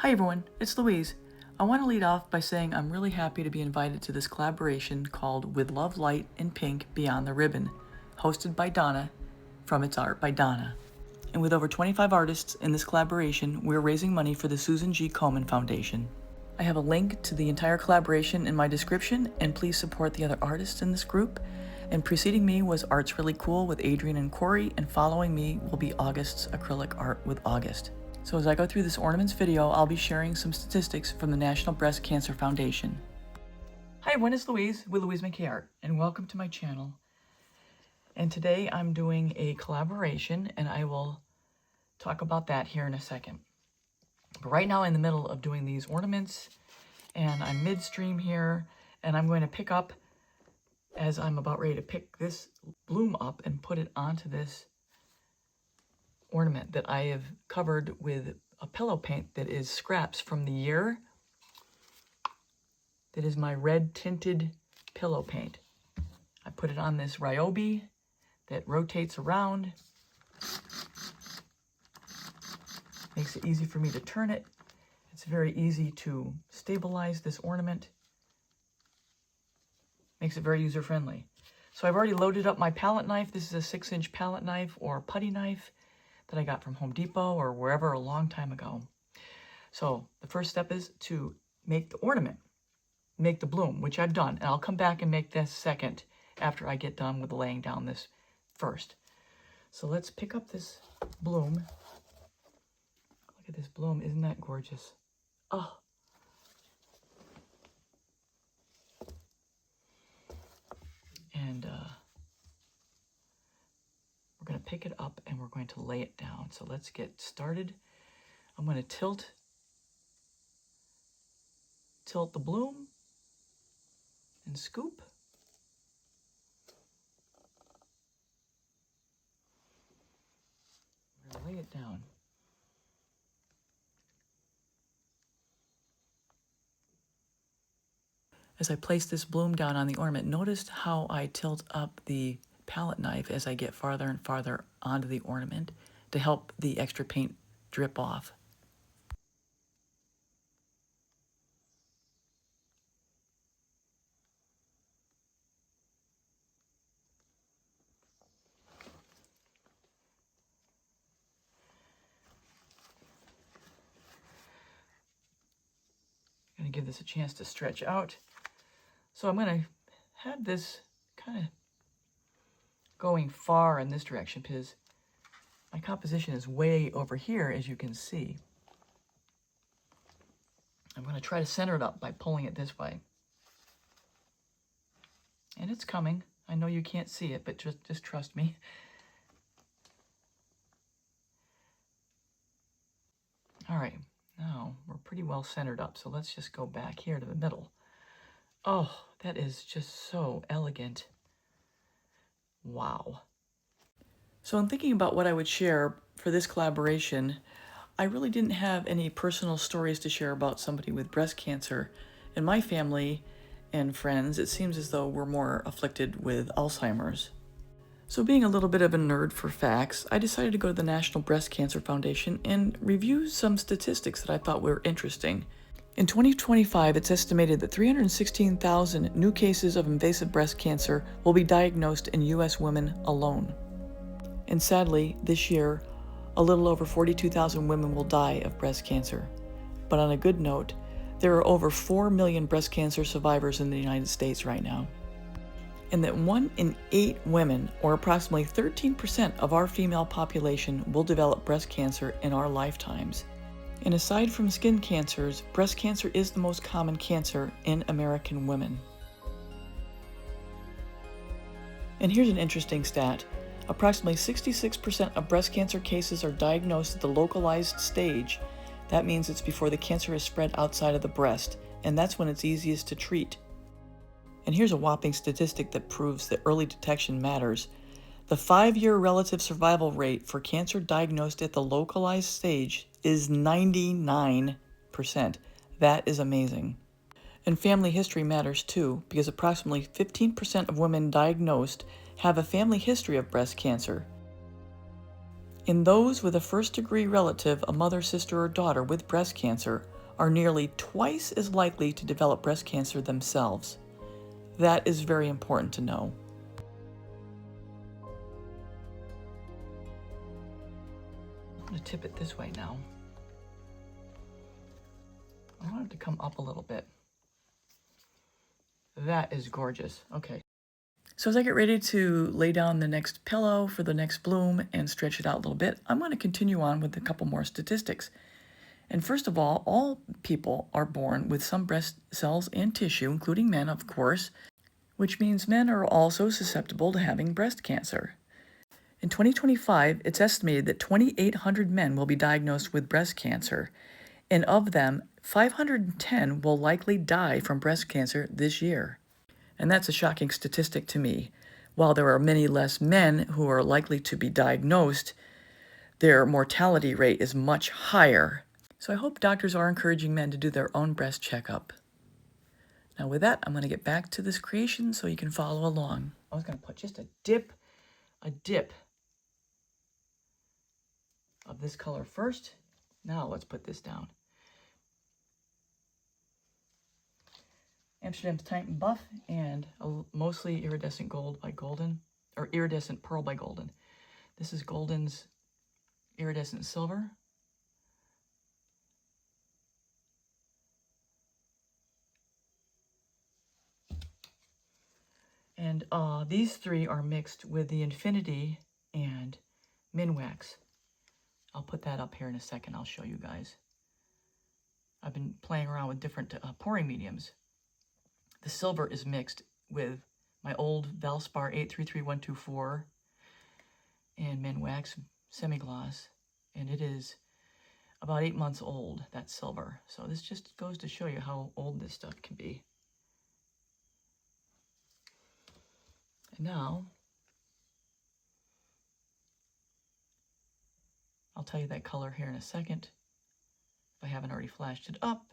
Hi everyone, it's Louise. I want to lead off by saying I'm really happy to be invited to this collaboration called With Love, Light, and Pink Beyond the Ribbon, hosted by Donna from It's Art by Donna. And with over 25 artists in this collaboration, we're raising money for the Susan G. Komen Foundation. I have a link to the entire collaboration in my description, and please support the other artists in this group. And preceding me was Art's Really Cool with Adrian and Corey, and following me will be August's Acrylic Art with August. So as I go through this Ornaments video, I'll be sharing some statistics from the National Breast Cancer Foundation. Hi everyone, it's Louise with louisemckayart, and welcome to my channel. And today I'm doing a collaboration, and I will talk about that here in a second. But right now I'm in the middle of doing these ornaments, and I'm midstream here, and I'm going to pick up, as I'm about ready to pick this bloom up and put it onto this ornament that I have covered with a pillow paint that is scraps from the year. That is my red tinted pillow paint. I put it on this Ryobi that rotates around. Makes it easy for me to turn it. It's very easy to stabilize this ornament. Makes it very user-friendly. So I've already loaded up my palette knife. This is a 6-inch palette knife or putty knife that I got from Home Depot or wherever a long time ago. So the first step is to make the ornament, make the bloom, which I've done. And I'll come back and make this second after I get done with laying down this first. So let's pick up this bloom. Look at this bloom, isn't that gorgeous? Oh. And we're going to pick it up and we're going to lay it down. So let's get started. I'm going to tilt the bloom and scoop. We're going to lay it down. As I place this bloom down on the ornament, notice how I tilt up the palette knife as I get farther and farther onto the ornament to help the extra paint drip off. I'm going to give this a chance to stretch out. So I'm going to have this kind of going far in this direction because my composition is way over here, as you can see. I'm going to try to center it up by pulling it this way. And it's coming. I know you can't see it, but just trust me. All right, now we're pretty well centered up, so let's just go back here to the middle. Oh, that is just so elegant. Wow. So in thinking about what I would share for this collaboration, I really didn't have any personal stories to share about somebody with breast cancer. In my family and friends, it seems as though we're more afflicted with Alzheimer's. So being a little bit of a nerd for facts, I decided to go to the National Breast Cancer Foundation and review some statistics that I thought were interesting. In 2025, it's estimated that 316,000 new cases of invasive breast cancer will be diagnosed in U.S. women alone. And sadly, this year, a little over 42,000 women will die of breast cancer. But on a good note, there are over 4 million breast cancer survivors in the United States right now. And that 1 in 8 women, or approximately 13% of our female population, will develop breast cancer in our lifetimes. And aside from skin cancers, breast cancer is the most common cancer in American women. And here's an interesting stat. Approximately 66% of breast cancer cases are diagnosed at the localized stage. That means it's before the cancer is spread outside of the breast, and that's when it's easiest to treat. And here's a whopping statistic that proves that early detection matters. The 5-year relative survival rate for cancer diagnosed at the localized stage is 99%. That is amazing. And family history matters too, because approximately 15% of women diagnosed have a family history of breast cancer. In those with a first-degree relative, a mother, sister, or daughter with breast cancer are nearly twice as likely to develop breast cancer themselves. That is very important to know. I'm going to tip it this way now. I want it to come up a little bit. That is gorgeous. Okay. So as I get ready to lay down the next pillow for the next bloom and stretch it out a little bit, I'm going to continue on with a couple more statistics. And first of all people are born with some breast cells and tissue, including men, of course, which means men are also susceptible to having breast cancer. In 2025, it's estimated that 2,800 men will be diagnosed with breast cancer, and of them, 510 will likely die from breast cancer this year. And that's a shocking statistic to me. While there are many less men who are likely to be diagnosed, their mortality rate is much higher. So I hope doctors are encouraging men to do their own breast checkup. Now with that, I'm going to get back to this creation so you can follow along. I was going to put just a dip of this color first. Now let's put this down. Amsterdam's Titan Buff and a mostly iridescent gold by Golden, or iridescent pearl by Golden. This is Golden's iridescent silver. And these three are mixed with the Infinity and Minwax. I'll put that up here in a second. I'll show you guys. I've been playing around with different pouring mediums. The silver is mixed with my old Valspar 833124 and Minwax semi-gloss, and it is about 8 months old, that silver. So this just goes to show you how old this stuff can be. And now, I'll tell you that color here in a second, if I haven't already flashed it up.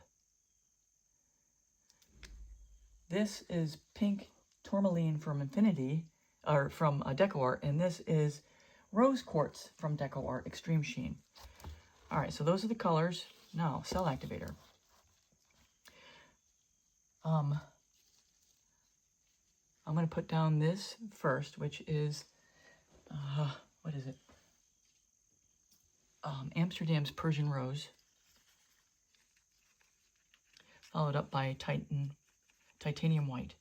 This is pink tourmaline from Infinity, or from Decor, and this is rose quartz from Decor Extreme Sheen. All right, so those are the colors. Now, cell activator. I'm going to put down this first, which is, what is it? Amsterdam's Persian Rose. Followed up by Titanium White.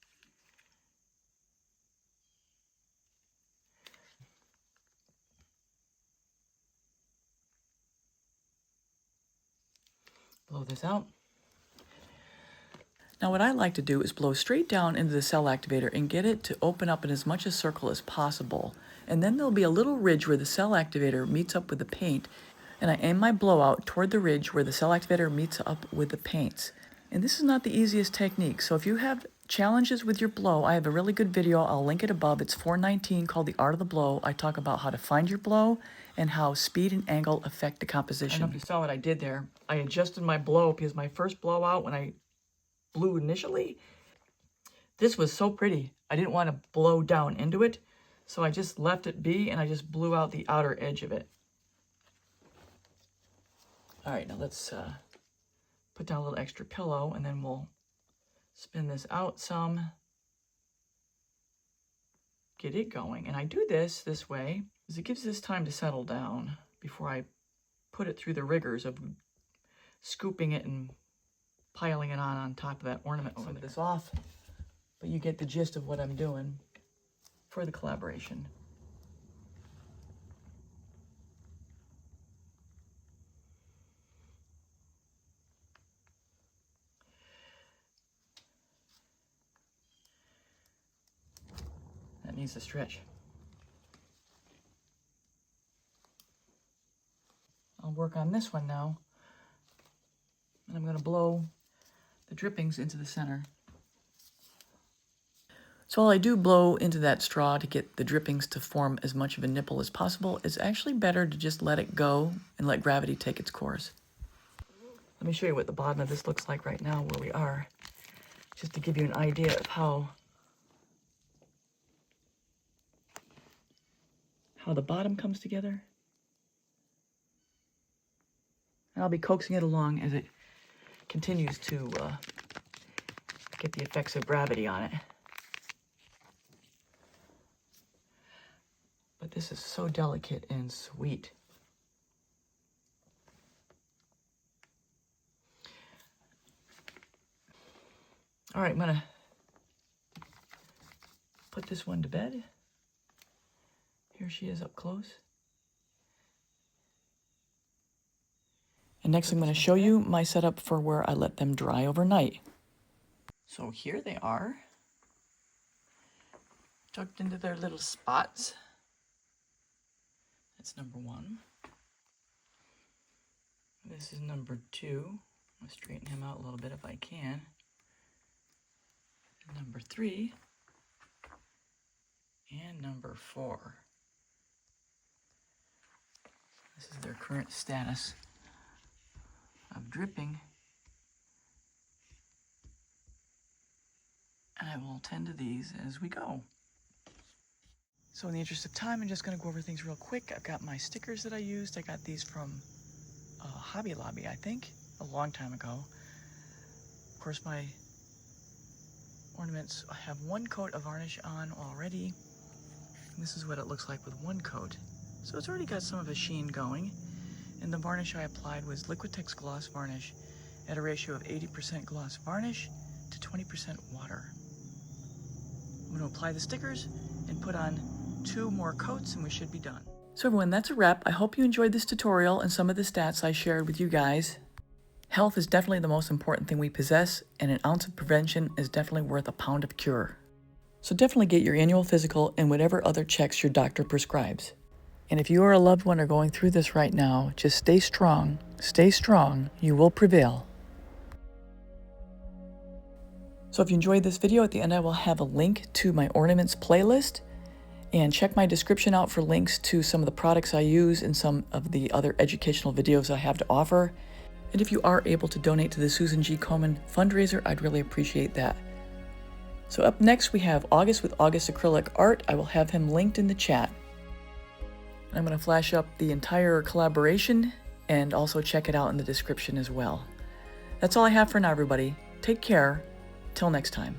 Blow this out. Now what I like to do is blow straight down into the cell activator and get it to open up in as much a circle as possible. And then there'll be a little ridge where the cell activator meets up with the paint, and I aim my blowout toward the ridge where the cell activator meets up with the paints. And this is not the easiest technique, so if you have challenges with your blow, I have a really good video. I'll link it above. It's 419 called The Art of the Blow. I talk about how to find your blow and how speed and angle affect the composition. I don't know if you saw what I did there. I adjusted my blow because my first blowout when I blew initially, this was so pretty. I didn't want to blow down into it, so I just left it be and I just blew out the outer edge of it. All right, now let's put down a little extra pillow and then we'll spin this out some, get it going. And I do this way because it gives this time to settle down before I put it through the rigors of scooping it and piling it on top of that ornament. Some of this off, but you get the gist of what I'm doing for the collaboration. That needs to stretch. I'll work on this one now, and I'm going to blow the drippings into the center. So while I do blow into that straw to get the drippings to form as much of a nipple as possible, it's actually better to just let it go and let gravity take its course. Let me show you what the bottom of this looks like right now where we are, just to give you an idea of how the bottom comes together. And I'll be coaxing it along as it continues to get the effects of gravity on it. But this is so delicate and sweet. All right, I'm gonna put this one to bed. Here she is up close. And next I'm going to show you my setup for where I let them dry overnight. So here they are, tucked into their little spots. That's number one. This is number two. I'll straighten him out a little bit if I can. And number three. And number four. This is their current status of dripping. And I will tend to these as we go. So in the interest of time, I'm just going to go over things real quick. I've got my stickers that I used. I got these from Hobby Lobby, I think, a long time ago. Of course, my ornaments have one coat of varnish on already. And this is what it looks like with one coat. So it's already got some of a sheen going. And the varnish I applied was Liquitex Gloss Varnish at a ratio of 80% gloss varnish to 20% water. I'm going to apply the stickers and put on 2 more coats and we should be done. So everyone, that's a wrap. I hope you enjoyed this tutorial and some of the stats I shared with you guys. Health is definitely the most important thing we possess, and an ounce of prevention is definitely worth a pound of cure. So definitely get your annual physical and whatever other checks your doctor prescribes. And if you or a loved one are going through this right now, just stay strong, you will prevail. So if you enjoyed this video, at the end I will have a link to my ornaments playlist, and check my description out for links to some of the products I use and some of the other educational videos I have to offer. And if you are able to donate to the Susan G. Komen fundraiser, I'd really appreciate that. So up next we have August with August Acrylic Art. I will have him linked in the chat. I'm going to flash up the entire collaboration and also check it out in the description as well. That's all I have for now, everybody. Take care. Till next time.